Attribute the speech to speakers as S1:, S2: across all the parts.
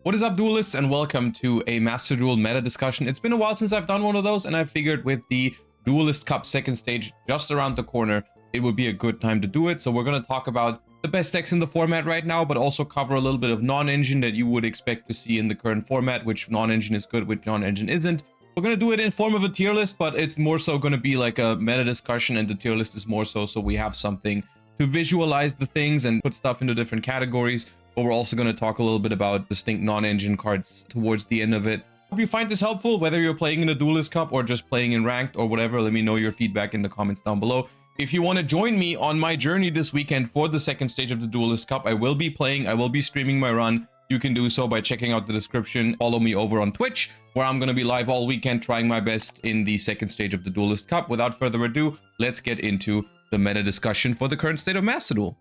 S1: What is up, duelists, and welcome to a Master Duel meta discussion. It's been a while since I've done one of those, and I figured with the Duelist Cup second stage just around the corner, it would be a good time to do it. So we're going to talk about the best decks in the format right now, but also cover a little bit of non-engine that you would expect to see in the current format, which non-engine is good, which non-engine isn't. We're going to do it in form of a tier list, but it's more so going to be like a meta discussion, and the tier list is more so we have something to visualize the things and put stuff into different categories. But we're also going to talk a little bit about distinct non-engine cards towards the end of it. Hope you find this helpful, whether you're playing in a Duelist Cup or just playing in Ranked or whatever. Let me know your feedback in the comments down below. If you want to join me on my journey this weekend for the second stage of the Duelist Cup, I will be playing, I will be streaming my run. You can do so by checking out the description. Follow me over on Twitch, where I'm going to be live all weekend trying my best in the second stage of the Duelist Cup. Without further ado, let's get into the meta discussion for the current state of Master Duel.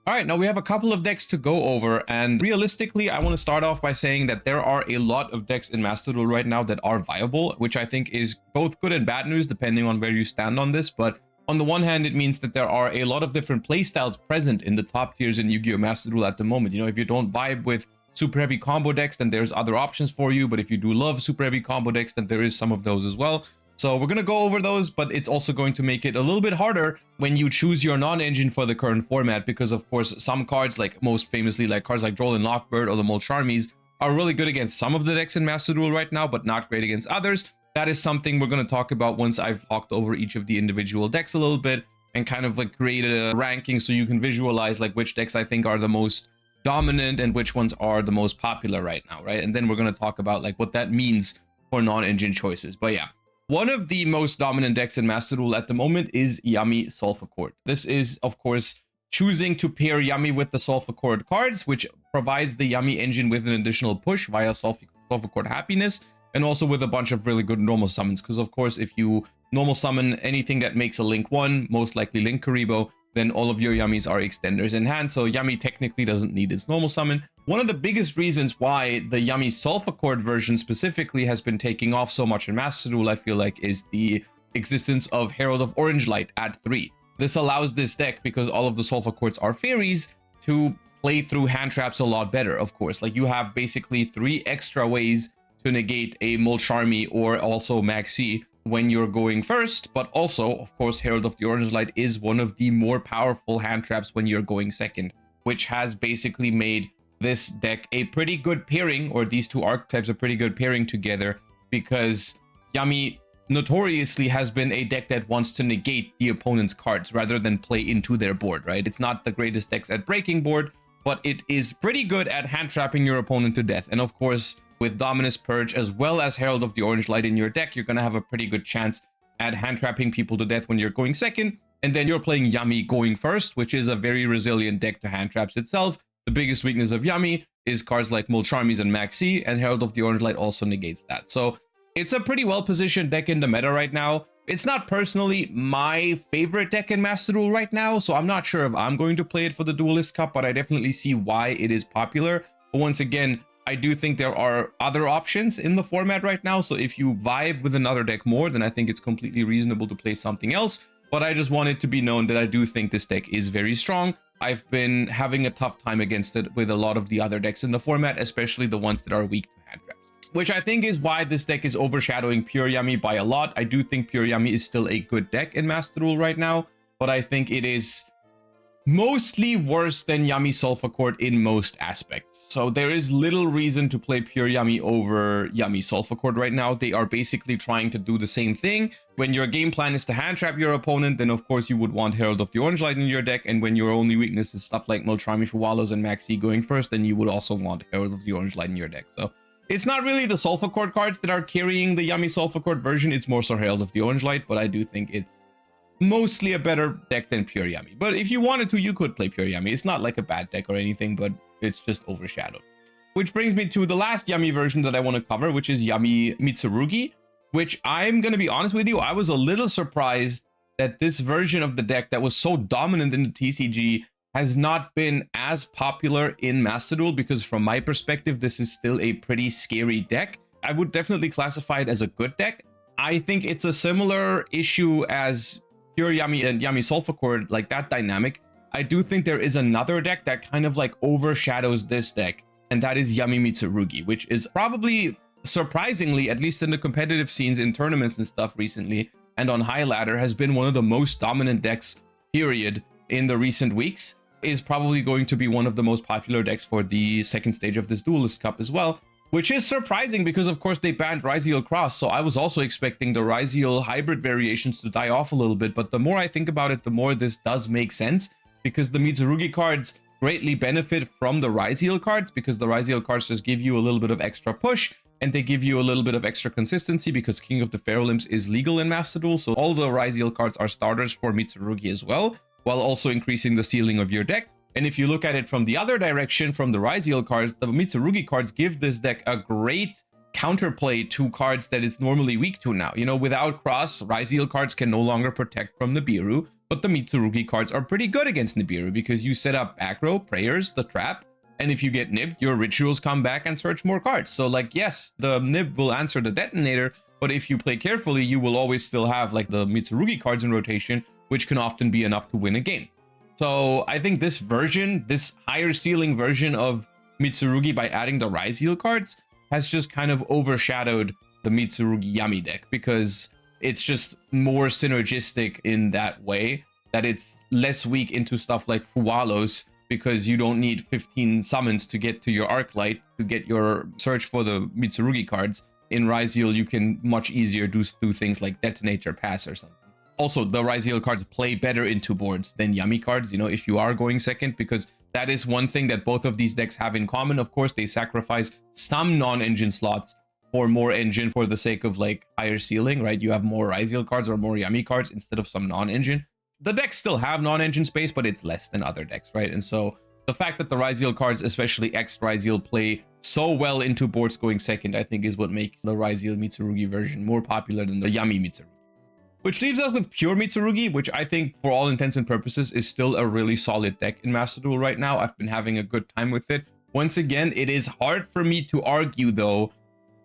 S1: All right, now we have a couple of decks to go over, and realistically, I want to start off by saying that there are a lot of decks in Master Duel right now that are viable, which I think is both good and bad news, depending on where you stand on this. But on the one hand, it means that there are a lot of different playstyles present in the top tiers in Yu-Gi-Oh! Master Duel at the moment. You know, if you don't vibe with super heavy combo decks, then there's other options for you. But if you do love super heavy combo decks, then there is some of those as well. So we're going to go over those, but it's also going to make it a little bit harder when you choose your non-engine for the current format, because of course some cards, like most famously like cards like Duel and Lockbird or the Molcharmies, are really good against some of the decks in Master Duel right now, but not great against others. That is something we're going to talk about once I've talked over each of the individual decks a little bit and kind of like created a ranking so you can visualize like which decks I think are the most dominant and which ones are the most popular right now, right? And then we're going to talk about like what that means for non-engine choices. But yeah. One of the most dominant decks in Master Duel at the moment is Yummy Sulfur Cord. This is, of course, choosing to pair Yummy with the Sulfur Cord cards, which provides the Yummy engine with an additional push via Sulfur Cord Happiness, and also with a bunch of really good normal summons. Because, of course, if you normal summon anything that makes a Link 1, most likely Link Karibo, then all of your Yummies are extenders in hand, so Yummy technically doesn't need its normal summon. One of the biggest reasons why the Yummy Sulfur Cord version specifically has been taking off so much in Master Duel, I feel like, is the existence of Herald of Orange Light at 3. This allows this deck, because all of the Sulfur Cords are fairies, to play through hand traps a lot better, of course. Like, you have basically 3 extra ways to negate a Molcharmy or also Maxi when you're going first, but also, of course, Herald of the Orange Light is one of the more powerful hand traps when you're going second, which has basically made this deck a pretty good pairing, or these two archetypes a pretty good pairing together, because Yummy notoriously has been a deck that wants to negate the opponent's cards rather than play into their board, right? It's not the greatest decks at breaking board, but it is pretty good at hand trapping your opponent to death. And of course, with Dominus Purge as well as Herald of the Orange Light in your deck, you're going to have a pretty good chance at hand trapping people to death when you're going second. And then you're playing Yummy going first, which is a very resilient deck to hand traps itself. The biggest weakness of Yummy is cards like Molcharmies and Maxi, and Herald of the Orange Light also negates that. So it's a pretty well-positioned deck in the meta right now. It's not personally my favorite deck in Master Duel right now, so I'm not sure if I'm going to play it for the Duelist Cup, but I definitely see why it is popular. But once again, I do think there are other options in the format right now, so if you vibe with another deck more, then I think it's completely reasonable to play something else. But I just want it to be known that I do think this deck is very strong. I've been having a tough time against it with a lot of the other decks in the format, especially the ones that are weak to hand traps, which I think is why this deck is overshadowing Pure Yummy by a lot. I do think Pure Yummy is still a good deck in Master Duel right now, but I think it is mostly worse than Yummy Sulfur Cord in most aspects. So there is little reason to play Pure Yummy over Yummy Sulfur Cord right now. They are basically trying to do the same thing. When your game plan is to hand trap your opponent, then of course you would want Herald of the Orange Light in your deck, and when your only weakness is stuff like Molcharmy for Wallows and Maxi going first, then you would also want Herald of the Orange Light in your deck. So it's not really the Sulfur Cord cards that are carrying the Yummy Sulfur Cord version, it's more so Herald of the Orange Light, but I do think it's mostly a better deck than Pure Yummy. But if you wanted to, you could play Pure Yummy. It's not like a bad deck or anything, but it's just overshadowed. Which brings me to the last Yummy version that I want to cover, which is Yummy Mitsurugi, which I'm going to be honest with you, I was a little surprised that this version of the deck that was so dominant in the TCG has not been as popular in Master Duel, because from my perspective, this is still a pretty scary deck. I would definitely classify it as a good deck. I think it's a similar issue as Pure Yummy and Yummy Sulfur Cord, like that dynamic. I do think there is another deck that kind of like overshadows this deck, and that is Yami Mitsurugi, which is probably surprisingly, at least in the competitive scenes in tournaments and stuff recently, and on High Ladder, has been one of the most dominant decks, period, in the recent weeks. Is probably going to be one of the most popular decks for the second stage of this Duelist Cup as well, which is surprising because, of course, they banned Ryziel Cross, so I was also expecting the Ryziel hybrid variations to die off a little bit, but the more I think about it, the more this does make sense, because the Mitsurugi cards greatly benefit from the Ryziel cards, because the Ryziel cards just give you a little bit of extra push, and they give you a little bit of extra consistency, because King of the Pharaoh Limbs is legal in Master Duel, so all the Ryziel cards are starters for Mitsurugi as well, while also increasing the ceiling of your deck. And if you look at it from the other direction, from the Ryziel cards, the Mitsurugi cards give this deck a great counterplay to cards that it's normally weak to now. You know, without Cross, Ryziel cards can no longer protect from Nibiru, but the Mitsurugi cards are pretty good against Nibiru because you set up aggro, prayers, the trap, and if you get nibbed, your rituals come back and search more cards. So like, yes, the nib will answer the detonator, but if you play carefully, you will always still have like the Mitsurugi cards in rotation, which can often be enough to win a game. So I think this version, this higher ceiling version of Mitsurugi by adding the Ryziel cards has just kind of overshadowed the Mitsurugi Yami deck, because it's just more synergistic in that way, that it's less weak into stuff like Fuwalos, because you don't need 15 summons to get to your Arclight to get your search for the Mitsurugi cards. In Ryziel, you can much easier do things like Detonator Pass or something. Also, the Ryziel cards play better into boards than Yami cards, you know, if you are going second, because that is one thing that both of these decks have in common. Of course, they sacrifice some non-engine slots for more engine for the sake of like higher ceiling, right? You have more Ryziel cards or more Yami cards instead of some non-engine. The decks still have non-engine space, but it's less than other decks, right? And so the fact that the Ryziel cards, especially X Ryziel, play so well into boards going second, I think is what makes the Ryziel Mitsurugi version more popular than the Yami Mitsurugi. Which leaves us with Pure Mitsurugi, which I think for all intents and purposes is still a really solid deck in Master Duel right now. I've been having a good time with it. Once again, it is hard for me to argue though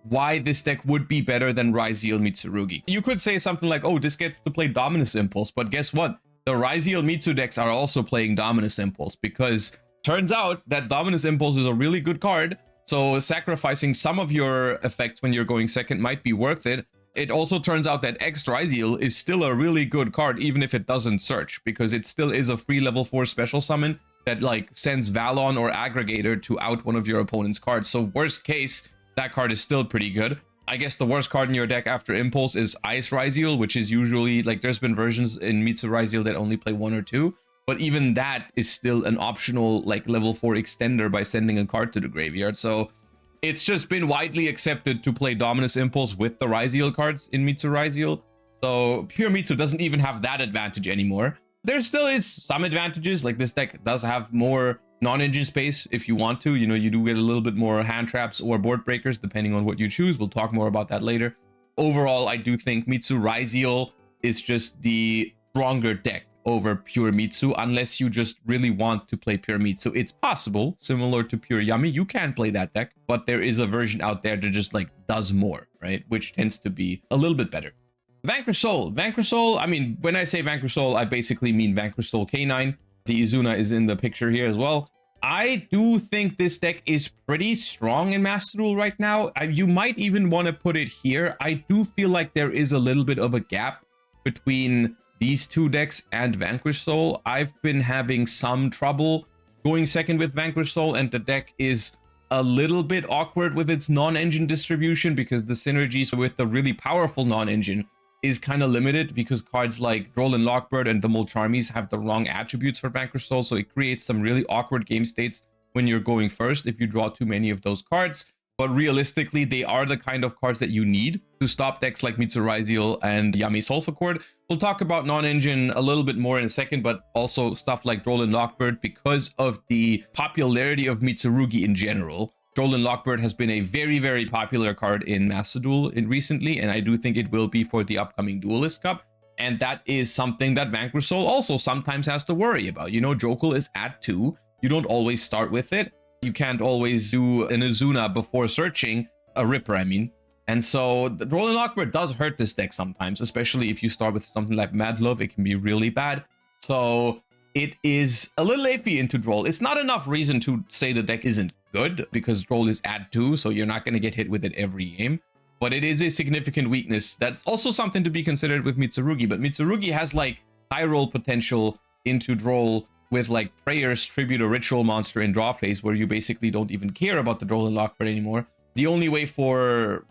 S1: why this deck would be better than Ryziel Mitsurugi. You could say something like, oh, this gets to play Dominus Impulse, but guess what? The Ryziel Mitsu decks are also playing Dominus Impulse, because turns out that Dominus Impulse is a really good card, so sacrificing some of your effects when you're going second might be worth it. It also turns out that X Ryziel is still a really good card, even if it doesn't search, because it still is a free level 4 special summon that like sends Valon or Aggregator to out one of your opponent's cards. So worst case, that card is still pretty good. I guess the worst card in your deck after Impulse is Ice Ryziel, which is usually like, there's been versions in Mitsu Ryziel that only play 1 or 2, but even that is still an optional like level 4 extender by sending a card to the graveyard. So it's just been widely accepted to play Dominus Impulse with the Ryziel cards in Mitsu Ryziel. So Pure Mitsu doesn't even have that advantage anymore. There still is some advantages, like this deck does have more non-engine space if you want to. You know, you do get a little bit more hand traps or board breakers depending on what you choose. We'll talk more about that later. Overall, I do think Mitsu Ryziel is just the stronger deck over Pure Mitsu, unless you just really want to play Pure Mitsu. It's possible, similar to Pure Yami, you can play that deck, but there is a version out there that just like does more, right? Which tends to be a little bit better. Vanquish Soul. Vanquish Soul, I mean, when I say Vanquish Soul, I basically mean Vanquish Soul K9. The Izuna is in the picture here as well. I do think this deck is pretty strong in Master Duel right now. You might even want to put it here. I do feel like there is a little bit of a gap between these two decks and Vanquish Soul. I've been having some trouble going second with Vanquish Soul, and the deck is a little bit awkward with its non-engine distribution because the synergies with the really powerful non-engine is kind of limited, because cards like Droll Lockbird and the Molcharmies have the wrong attributes for Vanquish Soul, so it creates some really awkward game states when you're going first if you draw too many of those cards. But realistically, they are the kind of cards that you need to stop decks like Mitsu Ryziel and Yami Sulfur. We'll talk about non-engine a little bit more in a second, but also stuff like Droll Lockbird, because of the popularity of Mitsurugi in general. Droll Lockbird has been a very, very popular card in Master Duel recently, and I do think it will be for the upcoming Duelist Cup. And that is something that Vanquish Soul also sometimes has to worry about. You know, Jokul is at 2. You don't always start with it. You can't always do an Izuna before searching, a Ripper, I mean. And so the Droll Lockbird does hurt this deck sometimes, especially if you start with something like Mad Love. It can be really bad. So it is a little iffy into Droll. It's not enough reason to say the deck isn't good, because Droll is at 2, so you're not going to get hit with it every game. But it is a significant weakness. That's also something to be considered with Mitsurugi. But Mitsurugi has like high roll potential into Droll with like Prayers, Tribute, or Ritual Monster in draw phase, where you basically don't even care about the Droll and Lockbird anymore. The only way for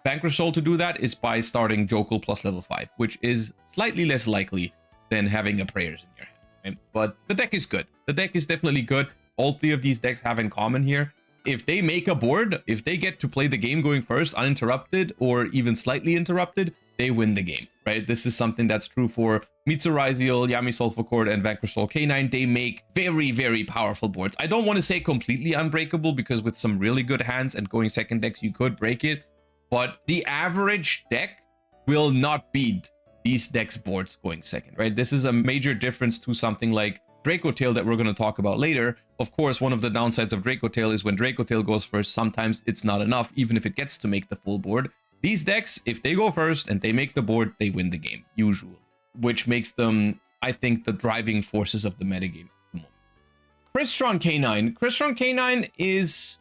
S1: Vanquish Soul to do that is by starting Jokul plus level 5, which is slightly less likely than having a Prayers in your hand. Right? But the deck is good. The deck is definitely good. All 3 of these decks have in common here. If they make a board, if they get to play the game going first uninterrupted or even slightly interrupted, they win the game, right? This is something that's true for Mitsuraiziel, Yami Chord, and Vanquish Soul K9. They make very, very powerful boards. I don't want to say completely unbreakable, because with some really good hands and going second decks, you could break it. But the average deck will not beat these decks' boards going second, right? This is a major difference to something like Draco Tail that we're going to talk about later. Of course, one of the downsides of Draco Tail is when Draco Tail goes first, sometimes it's not enough, even if it gets to make the full board. These decks, if they go first and they make the board, they win the game, usually. Which makes them, I think, the driving forces of the metagame. Crystron K9. Crystron K9 is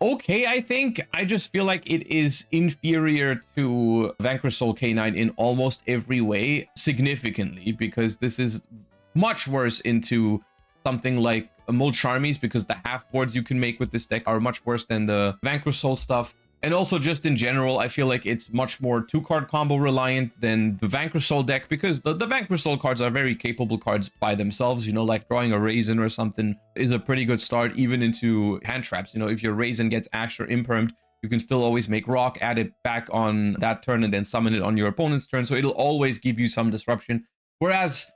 S1: okay, I think. I just feel like it is inferior to Vanquish Soul K9 in almost every way, significantly, because this is much worse into something like Molcharmies, because the half boards you can make with this deck are much worse than the Vanquish Soul stuff. And also just in general, I feel like it's much more 2-card combo reliant than the Vanquish Soul deck, because the Vanquish Soul cards are very capable cards by themselves. You know, like drawing a Raisin or something is a pretty good start, even into hand traps. You know, if your Raisin gets Ash or Impermed, you can still always make Rock, add it back on that turn, and then summon it on your opponent's turn. So it'll always give you some disruption. Whereas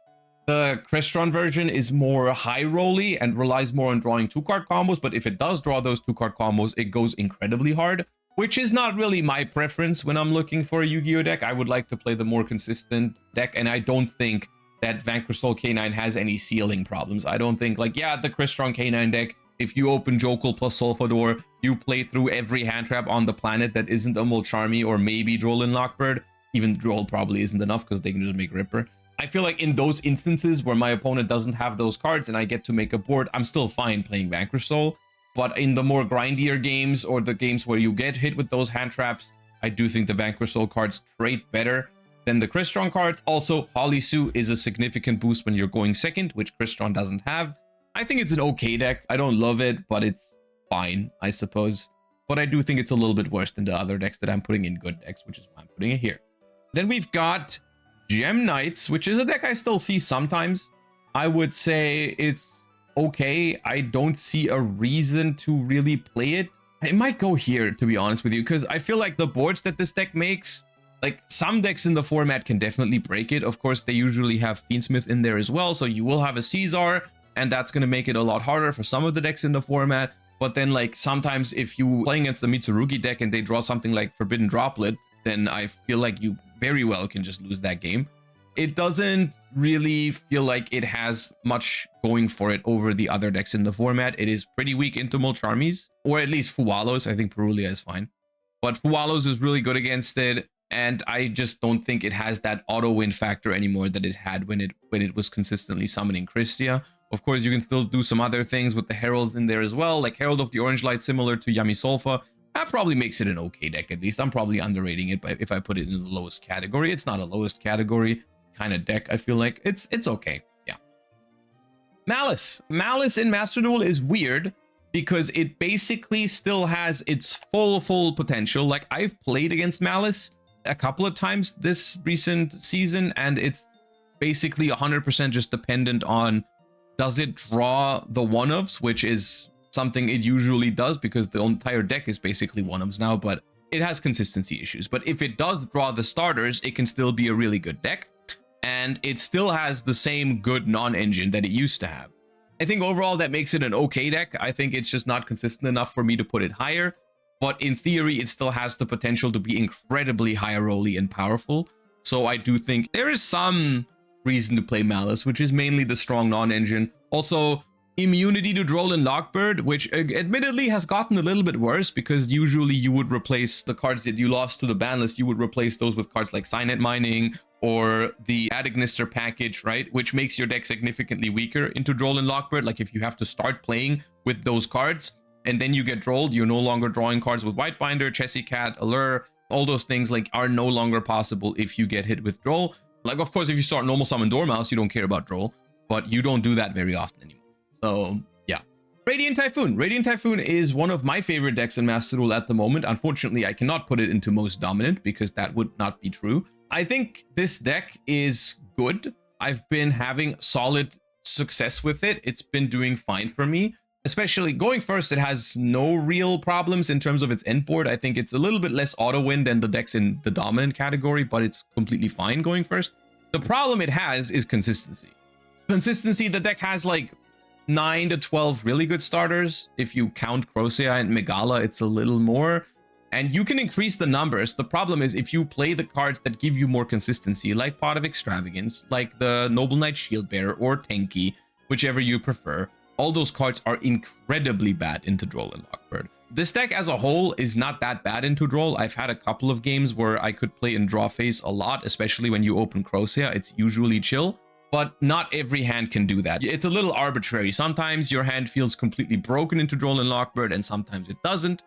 S1: the Crystron version is more high rolly and relies more on drawing 2-card combos. But if it does draw those 2-card combos, it goes incredibly hard, which is not really my preference when I'm looking for a Yu-Gi-Oh deck. I would like to play the more consistent deck, and I don't think that Vanquish Soul K9 has any ceiling problems. I don't think, like, yeah, the Crystron K9 deck, if you open Jokul plus Solfador, you play through every hand trap on the planet that isn't a Molcharmy or maybe Droll and Lockbird. Even Droll probably isn't enough, because they can just make Ripper. I feel like in those instances where my opponent doesn't have those cards and I get to make a board, I'm still fine playing Vanquish Soul. But in the more grindier games, or the games where you get hit with those hand traps, I do think the Vanquish Soul cards trade better than the Crystron cards. Also, Holisu is a significant boost when you're going second, which Crystron doesn't have. I think it's an okay deck. I don't love it, but it's fine, I suppose. But I do think it's a little bit worse than the other decks that I'm putting in good decks, which is why I'm putting it here. Then we've got Gem Knights, which is a deck I still see sometimes. I would say it's okay. I don't see a reason to really play it. It might go here, to be honest with you, because I feel like the boards that this deck makes, like some decks in the format can definitely break it. Of course, they usually have Fiendsmith in there as well, so you will have a Caesar, and that's going to make it a lot harder for some of the decks in the format. But then, like, sometimes if you playing against the Mitsurugi deck and they draw something like Forbidden Droplet, then I feel like you very well can just lose that game. It doesn't really feel like it has much going for it over the other decks in the format. It is pretty weak into Molcharmies, or at least Fuwalos. I think Perulia is fine, but Fuwalos is really good against it, and I just don't think it has that auto win factor anymore that it had when it was consistently summoning Christia. Of course, you can still do some other things with the Heralds in there as well, like Herald of the Orange Light, similar to Yami Solfa. That probably makes it an okay deck, at least. I'm probably underrating it if I put it in the lowest category. It's not a lowest category kind of deck. I feel like it's okay. Yeah. Malice in Master Duel is weird because it basically still has its full potential. Like, I've played against Malice a couple of times this recent season, and it's basically 100% just dependent on, does it draw the one-ofs, which is something it usually does because the entire deck is basically one-ofs now, but it has consistency issues. But if it does draw the starters, it can still be a really good deck, and it still has the same good non-engine that it used to have. I think overall that makes it an okay deck. I think it's just not consistent enough for me to put it higher, but in theory, it still has the potential to be incredibly high rolly and powerful. So I do think there is some reason to play Malice, which is mainly the strong non-engine. Also, immunity to Droll and Lockbird, which admittedly has gotten a little bit worse because usually you would replace the cards that you lost to the ban list, you would replace those with cards like Signet Mining or the Adignister package, right? Which makes your deck significantly weaker into Droll and Lockbird. Like if you have to start playing with those cards and then you get Drolled, you're no longer drawing cards with Whitebinder, Chessy Cat, Allure, all those things like are no longer possible if you get hit with Droll. Like, of course, if you start normal summon Dormouse, you don't care about Droll, but you don't do that very often anymore. So, yeah. Radiant Typhoon. Radiant Typhoon is one of my favorite decks in Master Duel at the moment. Unfortunately, I cannot put it into most dominant because that would not be true. I think this deck is good. I've been having solid success with it. It's been doing fine for me. Especially going first, it has no real problems in terms of its end board. I think it's a little bit less auto-win than the decks in the dominant category, but it's completely fine going first. The problem it has is consistency. Consistency, the deck has like 9 to 12 really good starters. If you count Crocea and Megala, it's a little more. And you can increase the numbers. The problem is if you play the cards that give you more consistency, like Pot of Extravagance, like the Noble Knight Shieldbearer, or Tenki, whichever you prefer, all those cards are incredibly bad into Droll and Lockbird. This deck as a whole is not that bad into Droll. I've had a couple of games where I could play in draw phase a lot, especially when you open Crocea. It's usually chill, but not every hand can do that. It's a little arbitrary. Sometimes your hand feels completely broken into Droll and Lockbird, and sometimes it doesn't.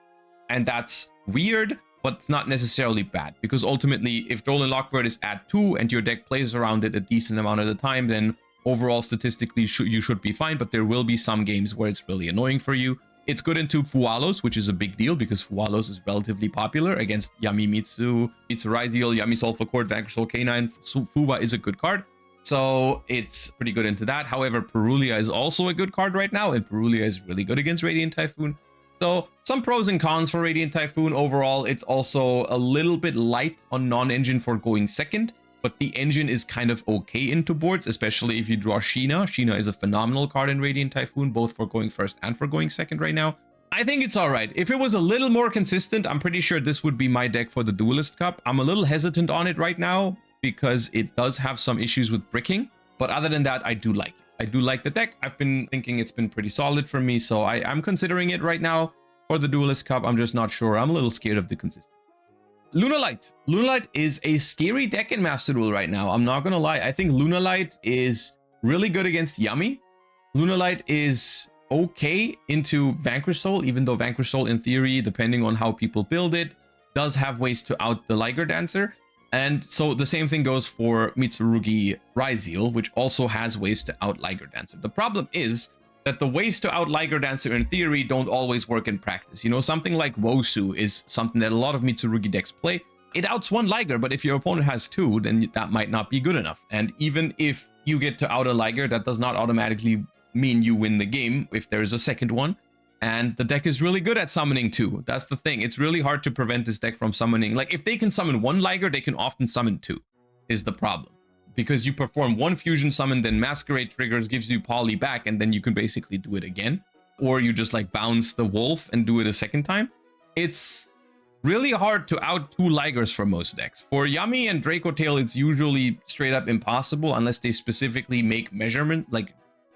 S1: And that's weird, but it's not necessarily bad, because ultimately, if Droll and Lockbird is at 2 and your deck plays around it a decent amount of the time, then overall, statistically, you should be fine, but there will be some games where it's really annoying for you. It's good into Fualos, which is a big deal because Fualos is relatively popular against Yamimitsu, Raiziel, Yami Sulfur Cord, Vanquish Soul K9. Fuwa is a good card, so it's pretty good into that. However, Perulia is also a good card right now, and Perulia is really good against Radiant Typhoon. So some pros and cons for Radiant Typhoon. Overall, it's also a little bit light on non-engine for going second. But the engine is kind of okay into boards, especially if you draw Sheena. Sheena is a phenomenal card in Radiant Typhoon, both for going first and for going second right now. I think it's all right. If it was a little more consistent, I'm pretty sure this would be my deck for the Duelist Cup. I'm a little hesitant on it right now because it does have some issues with bricking. But other than that, I do like it. I do like the deck. I've been thinking it's been pretty solid for me, so I'm considering it right now for the Duelist Cup. I'm just not sure. I'm a little scared of the consistency. Lunalight. Lunalight is a scary deck in Master Duel right now. I'm not gonna lie. I think Lunalight is really good against Yami. Lunalight is okay into Vanquish Soul, even though Vanquish Soul, in theory, depending on how people build it, does have ways to out the Liger Dancer. And so the same thing goes for Mitsurugi Raiziel, which also has ways to out Liger Dancer. The problem is that the ways to out Liger Dancer in theory don't always work in practice. You know, something like Wosu is something that a lot of Mitsurugi decks play. It outs one Liger, but if your opponent has 2, then that might not be good enough. And even if you get to out a Liger, that does not automatically mean you win the game if there's a second one. And the deck is really good at summoning 2. That's the thing. It's really hard to prevent this deck from summoning. Like, if they can summon 1 Liger, they can often summon 2, is the problem. Because you perform 1 fusion summon, then Masquerade triggers, gives you Poly back, and then you can basically do it again. Or you just like bounce the wolf and do it a second time. It's really hard to out 2 Ligers for most decks. For Yami and Draco Tail, it's usually straight up impossible unless they specifically make measurements, like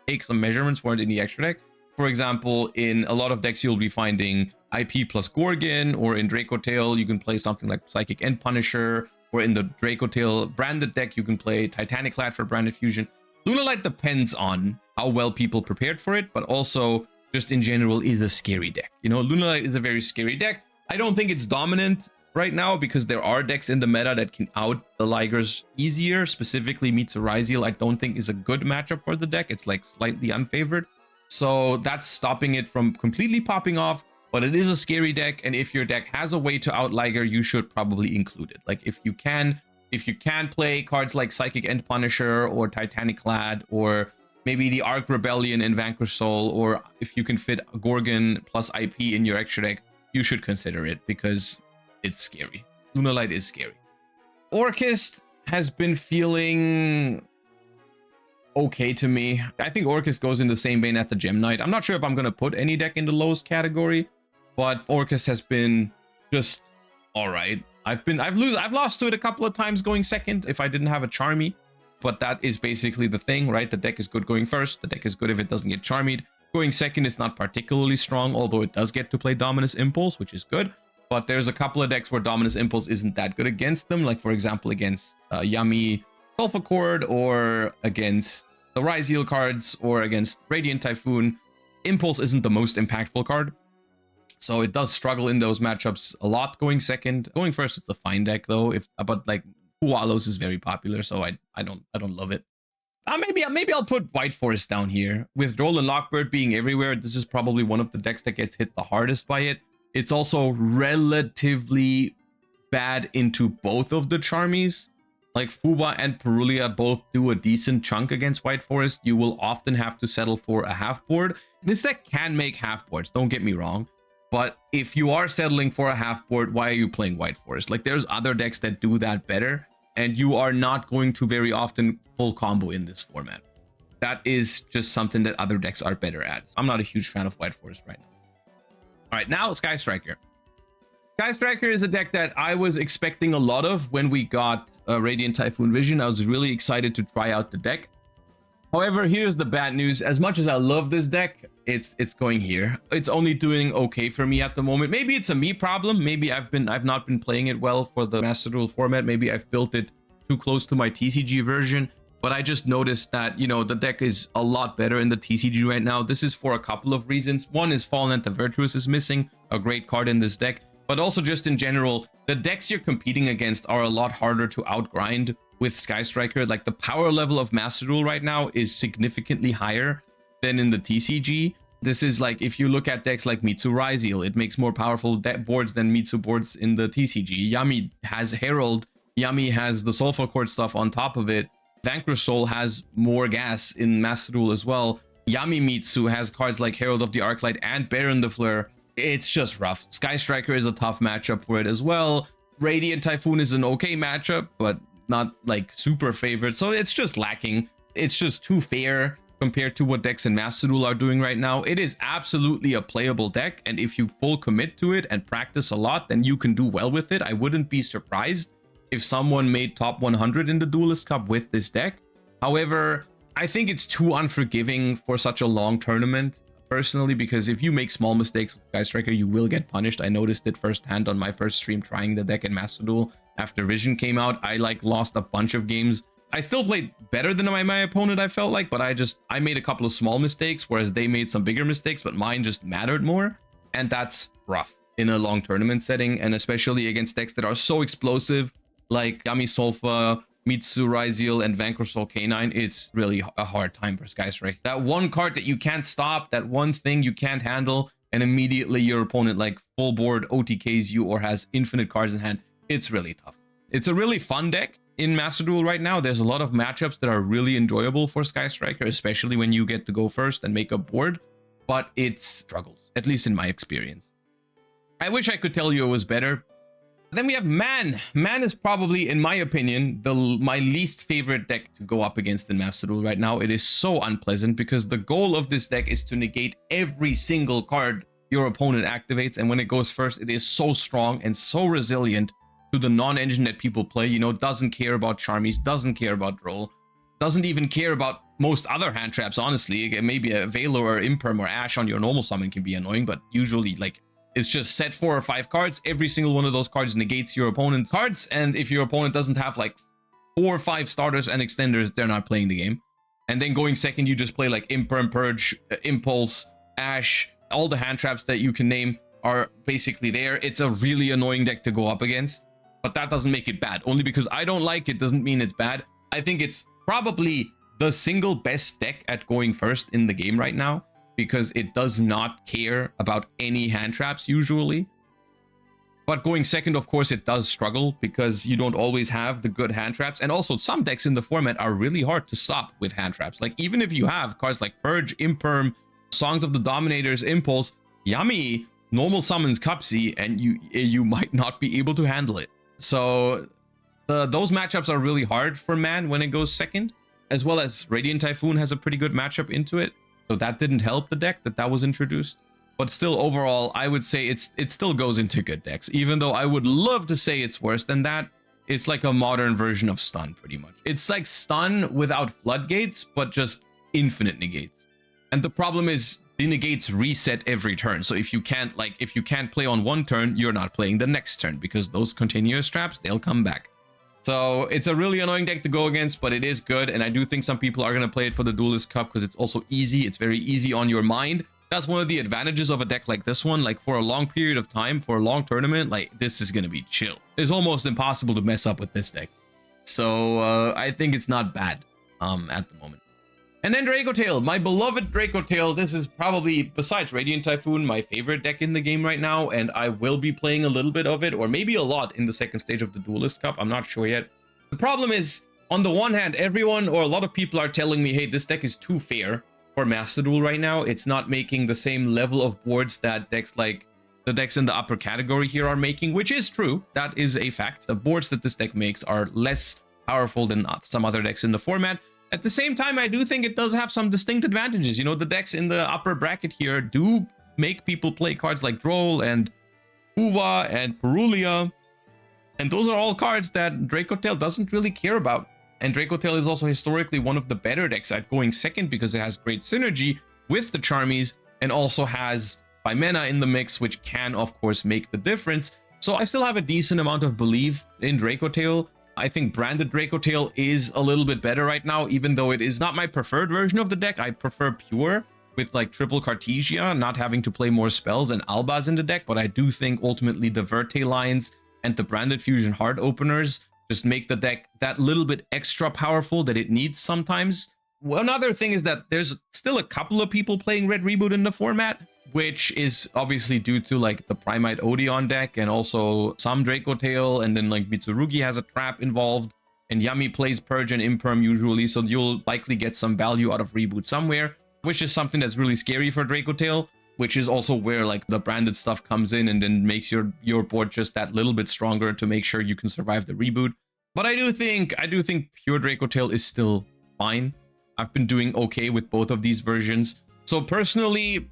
S1: take some measurements for it in the extra deck. For example, in a lot of decks, you'll be finding IP plus Gorgon, or in Draco Tail, you can play something like Psychic End Punisher. Or in the Draco Tail branded deck, you can play Titanic Lad for branded fusion. Lunalight depends on how well people prepared for it, but also just in general is a scary deck. You know, Lunalight is a very scary deck. I don't think it's dominant right now because there are decks in the meta that can out the Ligers easier. Specifically, Mitsurugi I don't think is a good matchup for the deck. It's like slightly unfavored. So that's stopping it from completely popping off. But it is a scary deck, and if your deck has a way to out Liger, you should probably include it. Like if you can play cards like Psychic End Punisher or Titanic Clad, or maybe the Arc Rebellion in Vanquish Soul, or if you can fit Gorgon plus IP in your extra deck, you should consider it because it's scary. Lunalight is scary. Orchist has been feeling okay to me. I think Orchist goes in the same vein as the Gem Knight. I'm not sure if I'm gonna put any deck in the lowest category. But Orcus has been just all right. I've lost to it a couple of times going second if I didn't have a Charmy. But that is basically the thing, right? The deck is good going first. The deck is good if it doesn't get Charmied. Going second is not particularly strong, although it does get to play Dominus Impulse, which is good. But there's a couple of decks where Dominus Impulse isn't that good against them, like for example against Yummy Sulfur Cord, or against the Ryzeal cards, or against Radiant Typhoon. Impulse isn't the most impactful card, so it does struggle in those matchups a lot going second. Going first, it's a fine deck though. But like Hualos is very popular, so I don't love it. Maybe I'll put White Forest down here. With Droll and Lockbird being everywhere, this is probably one of the decks that gets hit the hardest by it. It's also relatively bad into both of the Charmies. Like Fuba and Perulia both do a decent chunk against White Forest. You will often have to settle for a half board. This deck can make half boards, don't get me wrong. But if you are settling for a half board, why are you playing White Forest? Like there's other decks that do that better, and you are not going to very often full combo in this format. That is just something that other decks are better at. I'm not a huge fan of White Forest right now. All right, now Sky Striker. Sky Striker is a deck that I was expecting a lot of when we got Radiant Typhoon Vision. I was really excited to try out the deck. However, here's the bad news. As much as I love this deck, it's going here. It's only doing okay for me at the moment. Maybe it's a me problem. Maybe I've not been playing it well for the Master Duel format. Maybe I've built it too close to my TCG version. But I just noticed that, you know, the deck is a lot better in the TCG right now. This is for a couple of reasons. One is Fallen and the Virtuous is missing, a great card in this deck. But also just in general, the decks you're competing against are a lot harder to outgrind with Sky Striker. Like the power level of Master Duel right now is significantly higher than in the TCG. This is like, if you look at decks like Mitsu Ryzeal, it makes more powerful boards than Mitsu boards in the TCG. Yami has Herald. Yami has the Sulfur Cord stuff on top of it. Vanquish Soul has more gas in Master Duel as well. Yami Mitsu has cards like Herald of the Arclight and Baron the Fleur. It's just rough. Sky Striker is a tough matchup for it as well. Radiant Typhoon is an okay matchup, but not like super favorite. So it's just lacking. It's just too fair compared to what decks in Master Duel are doing right now. It is absolutely a playable deck, and if you full commit to it and practice a lot, then you can do well with it. I wouldn't be surprised if someone made top 100 in the Duelist Cup with this deck. However, I think it's too unforgiving for such a long tournament, personally, because if you make small mistakes with Sky Striker, you will get punished. I noticed it firsthand on my first stream trying the deck in Master Duel. After Vision came out, I like lost a bunch of games. I still played better than my opponent, I felt like, but I made a couple of small mistakes, whereas they made some bigger mistakes, but mine just mattered more. And that's rough in a long tournament setting, and especially against decks that are so explosive, like Yami Sulfa, Mitsu Ryzeal, and Vanquish Soul K9. It's really a hard time for Sky Striker. That one card that you can't stop, that one thing you can't handle, and immediately your opponent like full board OTKs you or has infinite cards in hand. It's really tough. It's a really fun deck in Master Duel right now. There's a lot of matchups that are really enjoyable for Sky Striker, especially when you get to go first and make a board, but it struggles, at least in my experience. I wish I could tell you it was better. Then we have Man. Man is probably, in my opinion, my least favorite deck to go up against in Master Duel right now. It is so unpleasant because the goal of this deck is to negate every single card your opponent activates, and when it goes first, it is so strong and so resilient to the non-engine that people play. You know, doesn't care about Charmies, doesn't care about Droll, doesn't even care about most other hand traps, honestly. Maybe a Veiler or Imperm or Ash on your normal summon can be annoying, but usually, like, it's just set 4 or 5 cards. Every single one of those cards negates your opponent's cards, and if your opponent doesn't have like 4 or 5 starters and extenders, they're not playing the game. And then going second, you just play like Imperm, Purge, Impulse, Ash. All the hand traps that you can name are basically there. It's a really annoying deck to go up against, but that doesn't make it bad. Only because I don't like it doesn't mean it's bad. I think it's probably the single best deck at going first in the game right now, because it does not care about any hand traps usually. But going second, of course, it does struggle because you don't always have the good hand traps. And also some decks in the format are really hard to stop with hand traps. Like even if you have cards like Purge, Imperm, Songs of the Dominators, Impulse, Yummy normal summons Cupsy, and you might not be able to handle it. So those matchups are really hard for Man when it goes second, as well as Radiant Typhoon has a pretty good matchup into it. So that didn't help the deck that was introduced. But still, overall, I would say it still goes into good decks. Even though I would love to say it's worse than that, it's like a modern version of Stun, pretty much. It's like Stun without floodgates, but just infinite negates. And the problem is, the negates reset every turn. So if you can't play on one turn, you're not playing the next turn, because those continuous traps, they'll come back. So it's a really annoying deck to go against, but it is good. And I do think some people are going to play it for the Duelist Cup because it's also easy. It's very easy on your mind. That's one of the advantages of a deck like this one. Like for a long period of time, for a long tournament, like this is going to be chill. It's almost impossible to mess up with this deck. So I think it's not bad at the moment. And then Draco Tail, my beloved Draco Tail. This is probably, besides Radiant Typhoon, my favorite deck in the game right now. And I will be playing a little bit of it, or maybe a lot, in the second stage of the Duelist Cup. I'm not sure yet. The problem is, on the one hand, everyone or a lot of people are telling me, hey, this deck is too fair for Master Duel right now. It's not making the same level of boards that decks like the decks in the upper category here are making, which is true. That is a fact. The boards that this deck makes are less powerful than some other decks in the format. At the same time, I do think it does have some distinct advantages. You know, the decks in the upper bracket here do make people play cards like Droll and Uwa and Perulia. And those are all cards that Draco Tail doesn't really care about. And Draco Tail is also historically one of the better decks at going second because it has great synergy with the Charmies and also has Bimena in the mix, which can, of course, make the difference. So I still have a decent amount of belief in Draco Tail. I think branded Draco Tail is a little bit better right now, even though it is not my preferred version of the deck. I prefer pure with like triple Cartesia, not having to play more spells and Albas in the deck. But I do think ultimately the Verte lines and the branded Fusion Heart openers just make the deck that little bit extra powerful that it needs sometimes. Well, another thing is that there's still a couple of people playing Red Reboot in the format, which is obviously due to like the Primite Odeon deck and also some Draco Tail, and then like Mitsurugi has a trap involved, and Yami plays Purge and Imperm usually, so you'll likely get some value out of Reboot somewhere, which is something that's really scary for Draco Tail, which is also where like the branded stuff comes in and then makes your board just that little bit stronger to make sure you can survive the Reboot. But I do think pure Draco Tail is still fine. I've been doing okay with both of these versions. So personally,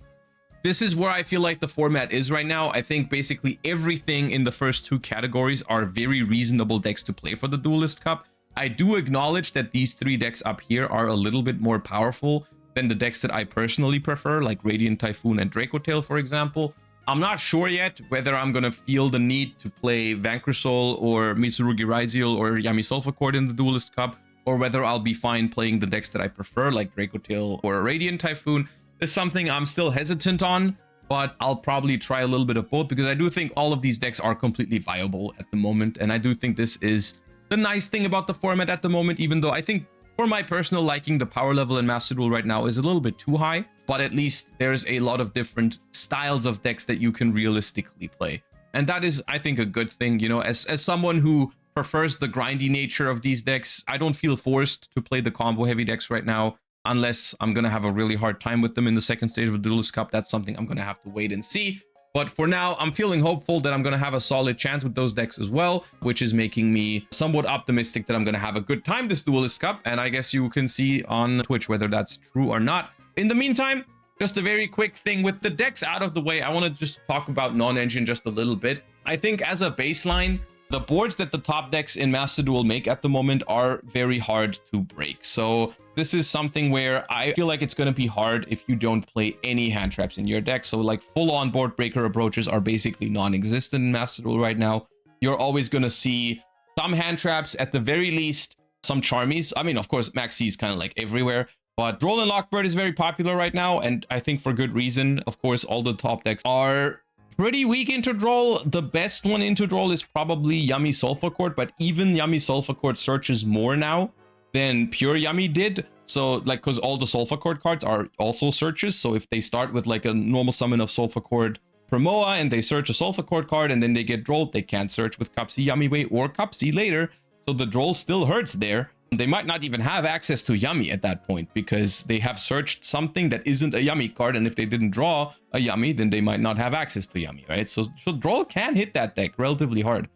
S1: this is where I feel like the format is right now. I think basically everything in the first two categories are very reasonable decks to play for the Duelist Cup. I do acknowledge that these three decks up here are a little bit more powerful than the decks that I personally prefer, like Radiant Typhoon and Draco Tail, for example. I'm not sure yet whether I'm going to feel the need to play Vanquisol or Mitsurugi Raiziel or Yami Sulfur in the Duelist Cup, or whether I'll be fine playing the decks that I prefer, like Draco Tail or Radiant Typhoon. Is something I'm still hesitant on, but I'll probably try a little bit of both because I do think all of these decks are completely viable at the moment. And I do think this is the nice thing about the format at the moment, even though I think for my personal liking, the power level in Master Duel right now is a little bit too high, but at least there's a lot of different styles of decks that you can realistically play. And that is, I think, a good thing. You know, as someone who prefers the grindy nature of these decks, I don't feel forced to play the combo heavy decks right now, unless I'm going to have a really hard time with them in the second stage of the Duelist Cup. That's something I'm going to have to wait and see. But for now, I'm feeling hopeful that I'm going to have a solid chance with those decks as well, which is making me somewhat optimistic that I'm going to have a good time this Duelist Cup. And I guess you can see on Twitch whether that's true or not. In the meantime, just a very quick thing with the decks out of the way. I want to just talk about non-engine just a little bit. I think as a baseline, the boards that the top decks in Master Duel make at the moment are very hard to break. So this is something where I feel like it's going to be hard if you don't play any hand traps in your deck. So like full-on board breaker approaches are basically non-existent in Master Duel right now. You're always going to see some hand traps, at the very least, some Charmies. I mean, of course, Maxi is kind of like everywhere. But Droll and Lockbird is very popular right now, and I think for good reason. Of course, all the top decks are pretty weak into Droll. The best one into Droll is probably Yami Sulfur, but even Yami Sulfur searches more now than pure Yami did. So like, because all the Sulfur cards are also searches. So if they start with like a normal summon of Sulfur Promoa and they search a Sulfur card and then they get Drolled, they can't search with Cupsy Yami Way or Cupsy later. So the Droll still hurts there. They might not even have access to Yami at that point because they have searched something that isn't a Yami card, and if they didn't draw a Yami, then they might not have access to Yami, right? So Droll can hit that deck relatively hard.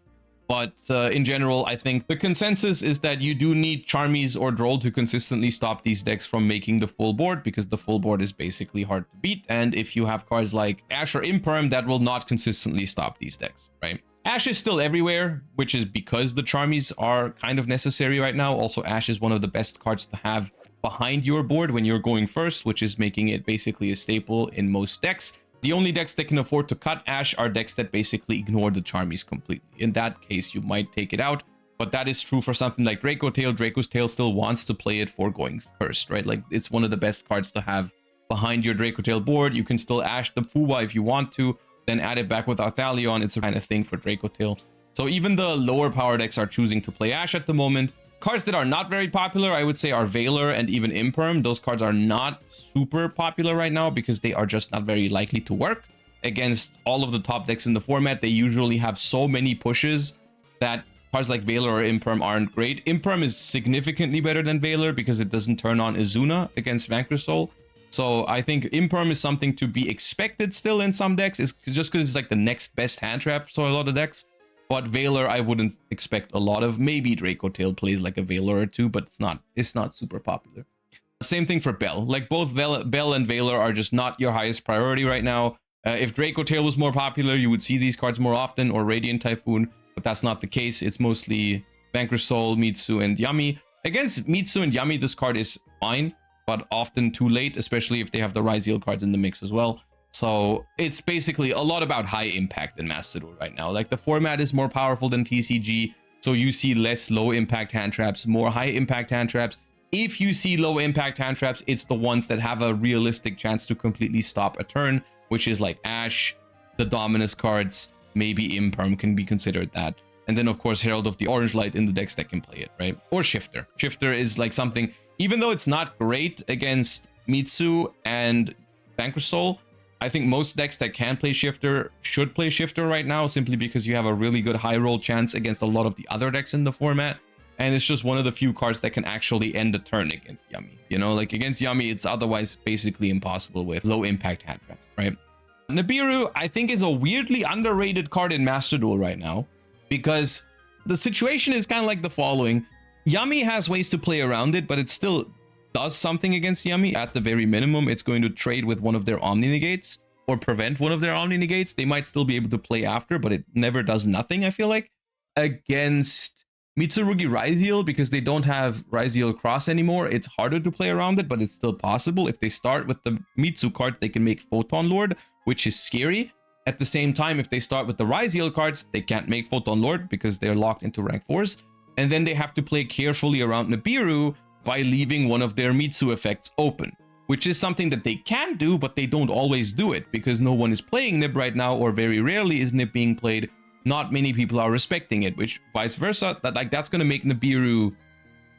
S1: But in general, I think the consensus is that you do need Charmies or Droll to consistently stop these decks from making the full board, because the full board is basically hard to beat. And if you have cards like Ash or Imperm, that will not consistently stop these decks, right? Ash is still everywhere, which is because the Charmies are kind of necessary right now. Also, Ash is one of the best cards to have behind your board when you're going first, which is making it basically a staple in most decks. The only decks that can afford to cut Ashe are decks that basically ignore the Charmies completely. In that case, you might take it out, but that is true for something like Draco Tail. Draco's Tail still wants to play it for going first, right? Like, it's one of the best cards to have behind your Draco Tail board. You can still Ashe the Fuwa if you want to, then add it back with Arthalion. It's a kind of thing for Draco Tail. So even the lower power decks are choosing to play Ashe at the moment. Cards that are not very popular, I would say, are Veiler and even Imperm. Those cards are not super popular right now because they are just not very likely to work against all of the top decks in the format. They usually have so many pushes that cards like Veiler or Imperm aren't great. Imperm is significantly better than Veiler because it doesn't turn on Izuna against Vanquish Soul. So I think Imperm is something to be expected still in some decks. It's just because it's like the next best hand trap for a lot of decks. But Veiler, I wouldn't expect a lot of. Maybe Draco Tail plays like a Veiler or two, but it's not super popular. Same thing for Bell. Like, both Bell and Veiler are just not your highest priority right now. If Draco Tail was more popular, you would see these cards more often, or Radiant Typhoon, but that's not the case. It's mostly Vanquish Soul, Mitsu, and Yami. Against Mitsu and Yami, this card is fine, but often too late, especially if they have the Ryzeal cards in the mix as well. So it's basically a lot about high impact in Master Duel right now. Like, the format is more powerful than TCG, so you see less low impact hand traps, more high impact hand traps. If you see low impact hand traps, it's the ones that have a realistic chance to completely stop a turn, which is like Ashe, the Dominus cards, maybe Imperm can be considered that. And then, of course, Herald of the Orange Light in the decks that can play it, right? Or Shifter. Shifter is like something, even though it's not great against Mitsu and Vanquish Soul, I think most decks that can play Shifter should play Shifter right now, simply because you have a really good high roll chance against a lot of the other decks in the format. And it's just one of the few cards that can actually end the turn against Yami. You know, like, against Yami, it's otherwise basically impossible with low impact hand traps, right? Nibiru, I think, is a weirdly underrated card in Master Duel right now, because the situation is kind of like the following. Yami has ways to play around it, but it still does something against Yami. At the very minimum, it's going to trade with one of their Omni Negates or prevent one of their Omni Negates. They might still be able to play after, but it never does nothing, I feel like. Against Mitsurugi Ryzeal, because they don't have Ryzeal Cross anymore, it's harder to play around it, but it's still possible. If they start with the Mitsu card, they can make Photon Lord, which is scary. At the same time, if they start with the Ryzeal cards, they can't make Photon Lord because they're locked into rank 4s. And then they have to play carefully around Nibiru by leaving one of their Mitsu effects open, which is something that they can do, but they don't always do it because no one is playing Nib right now, or very rarely is Nib being played. Not many people are respecting it, which vice versa, that's going to make Nibiru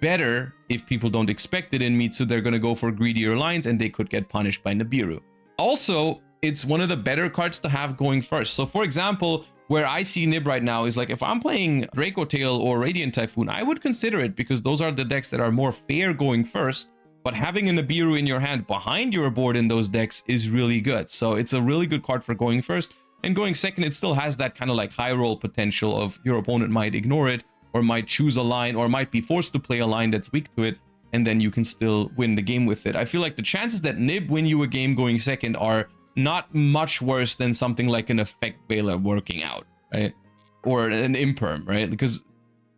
S1: better. If people don't expect it in Mitsu, they're going to go for greedier lines and they could get punished by Nibiru. Also, it's one of the better cards to have going first. So for example, where I see Nib right now is like, if I'm playing Draco Tail or Radiant Typhoon, I would consider it because those are the decks that are more fair going first. But having a Nibiru in your hand behind your board in those decks is really good. So it's a really good card for going first. And going second, it still has that kind of like high roll potential of your opponent might ignore it, or might choose a line, or might be forced to play a line that's weak to it, and then you can still win the game with it. I feel like the chances that Nib win you a game going second are not much worse than something like an Effect Veiler working out, right? Or an Imperm, right? Because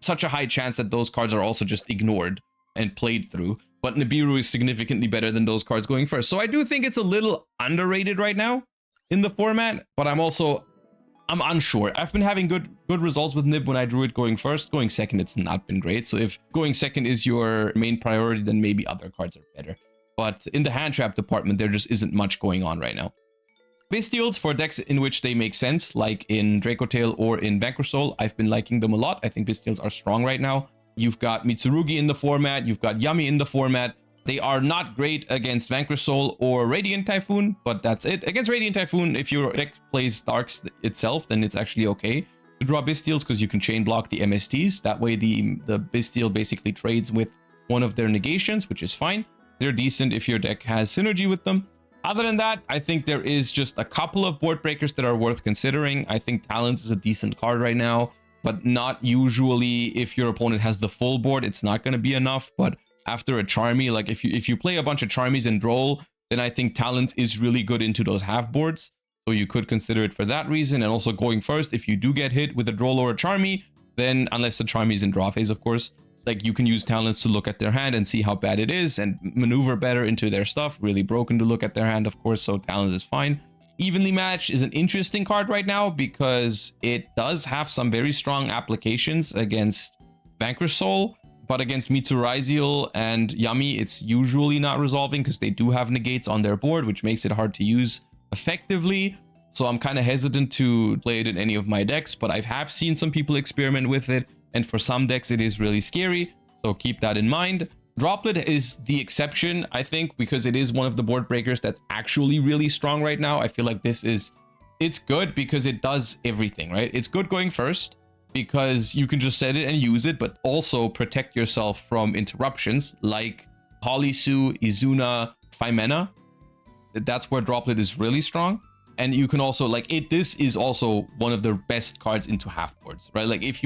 S1: such a high chance that those cards are also just ignored and played through. But Nibiru is significantly better than those cards going first. So I do think it's a little underrated right now in the format, but I'm unsure. I've been having good results with Nib when I drew it going first. Going second, it's not been great. So if going second is your main priority, then maybe other cards are better. But in the hand trap department, there just isn't much going on right now. Bystials for decks in which they make sense, like in Draco Tail or in Vanquish Soul, I've been liking them a lot. I think Bystials are strong right now. You've got Mitsurugi in the format, you've got Yami in the format. They are not great against Vanquish Soul or Radiant Typhoon, but that's it. Against Radiant Typhoon, if your deck plays Darks itself, then it's actually okay to draw Bystials because you can chain block the MSTs. That way the Bystial basically trades with one of their negations, which is fine. They're decent if your deck has synergy with them. Other than that, I think there is just a couple of board breakers that are worth considering. I think Talents is a decent card right now, but not usually. If your opponent has the full board, it's not going to be enough. But after a Charmy, like if you play a bunch of Charmies and Droll, then I think Talents is really good into those half boards. So you could consider it for that reason. And also going first, if you do get hit with a Droll or a Charmy, then unless the Charmy is in draw phase, of course, like you can use talents to look at their hand and see how bad it is and maneuver better into their stuff. Really broken to look at their hand, of course, so talent is fine. Evenly Matched is an interesting card right now because it does have some very strong applications against Vanquish Soul, but against Mitsuraiziel and Yami, it's usually not resolving because they do have negates on their board, which makes it hard to use effectively. So I'm kind of hesitant to play it in any of my decks, but I have seen some people experiment with it, and for some decks it is really scary, so keep that in mind. Droplet is the exception, I think, because it is one of the board breakers that's actually really strong right now. I feel like it's good because it does everything, right? It's good going first because you can just set it and use it, but also protect yourself from interruptions like Holisu, Izuna, Phimena. That's where Droplet is really strong. And you can also this is also one of the best cards into half boards, right? Like if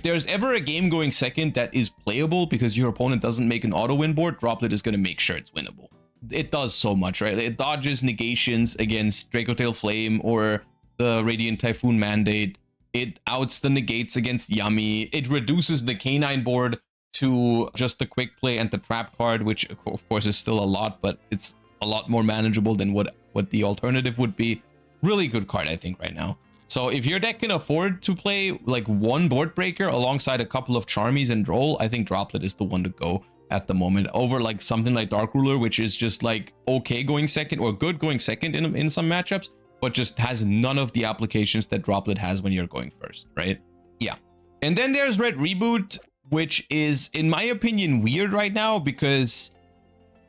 S1: there's ever a game going second that is playable because your opponent doesn't make an auto win board, Droplet is going to make sure it's winnable. It does so much, right? It dodges negations against Dracotail Flame or the Radiant Typhoon Mandate. It outs the negates against Yami. It reduces the Canine board to just the quick play and the trap card, which of course is still a lot, but it's a lot more manageable than what the alternative would be. Really good card, I think, right now. So if your deck can afford to play like one board breaker alongside a couple of Charmies and Droll, I think Droplet is the one to go at the moment over like something like Dark Ruler, which is just like okay going second or good going second in some matchups, but just has none of the applications that Droplet has when you're going first, right? Yeah. And then there's Red Reboot, which is, in my opinion, weird right now because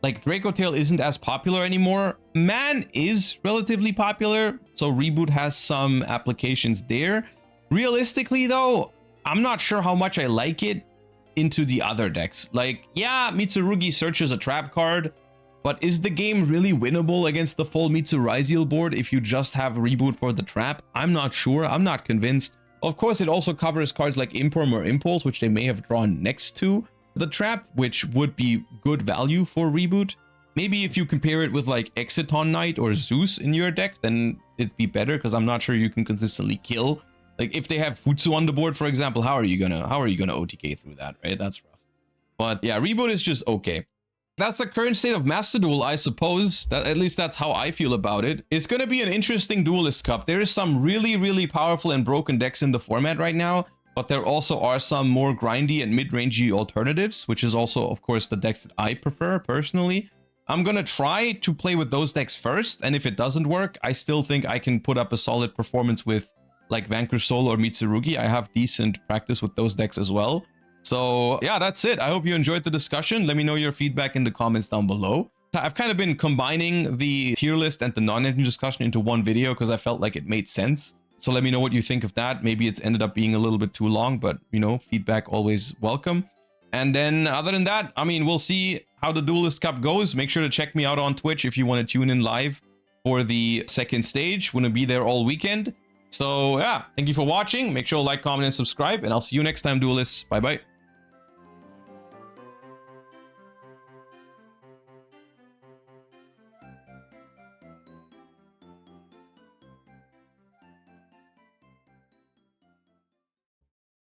S1: like Dracotail isn't as popular anymore. Man is relatively popular, so Reboot has some applications there. Realistically though, I'm not sure how much I like it into the other decks. Like, yeah, Mitsurugi Search is a trap card, but is the game really winnable against the full Mitsuraiziel board if you just have Reboot for the trap? I'm not sure. I'm not convinced. Of course, it also covers cards like Imperm or Impulse, which they may have drawn next to the trap, which would be good value for Reboot. Maybe if you compare it with like Exiton Knight or Zeus in your deck, then it'd be better because I'm not sure you can consistently kill. Like if they have Futsu on the board, for example, how are you gonna OTK through that, right? That's rough. But yeah, Reboot is just okay. That's the current state of Master Duel, I suppose. At least that's how I feel about it. It's going to be an interesting Duelist Cup. There is some really, really powerful and broken decks in the format right now, but there also are some more grindy and mid-rangey alternatives, which is also, of course, the decks that I prefer personally. I'm going to try to play with those decks first, and if it doesn't work, I still think I can put up a solid performance with like Vanquish Soul or Mitsurugi. I have decent practice with those decks as well. So yeah, that's it. I hope you enjoyed the discussion. Let me know your feedback in the comments down below. I've kind of been combining the tier list and the non-engine discussion into one video because I felt like it made sense. So let me know what you think of that. Maybe it's ended up being a little bit too long, but you know, feedback always welcome. And then other than that, I mean, we'll see how the Duelist Cup goes. Make sure to check me out on Twitch if you want to tune in live for the second stage. We're going to be there all weekend. So yeah, thank you for watching. Make sure to like, comment, and subscribe, and I'll see you next time, Duelists. Bye-bye.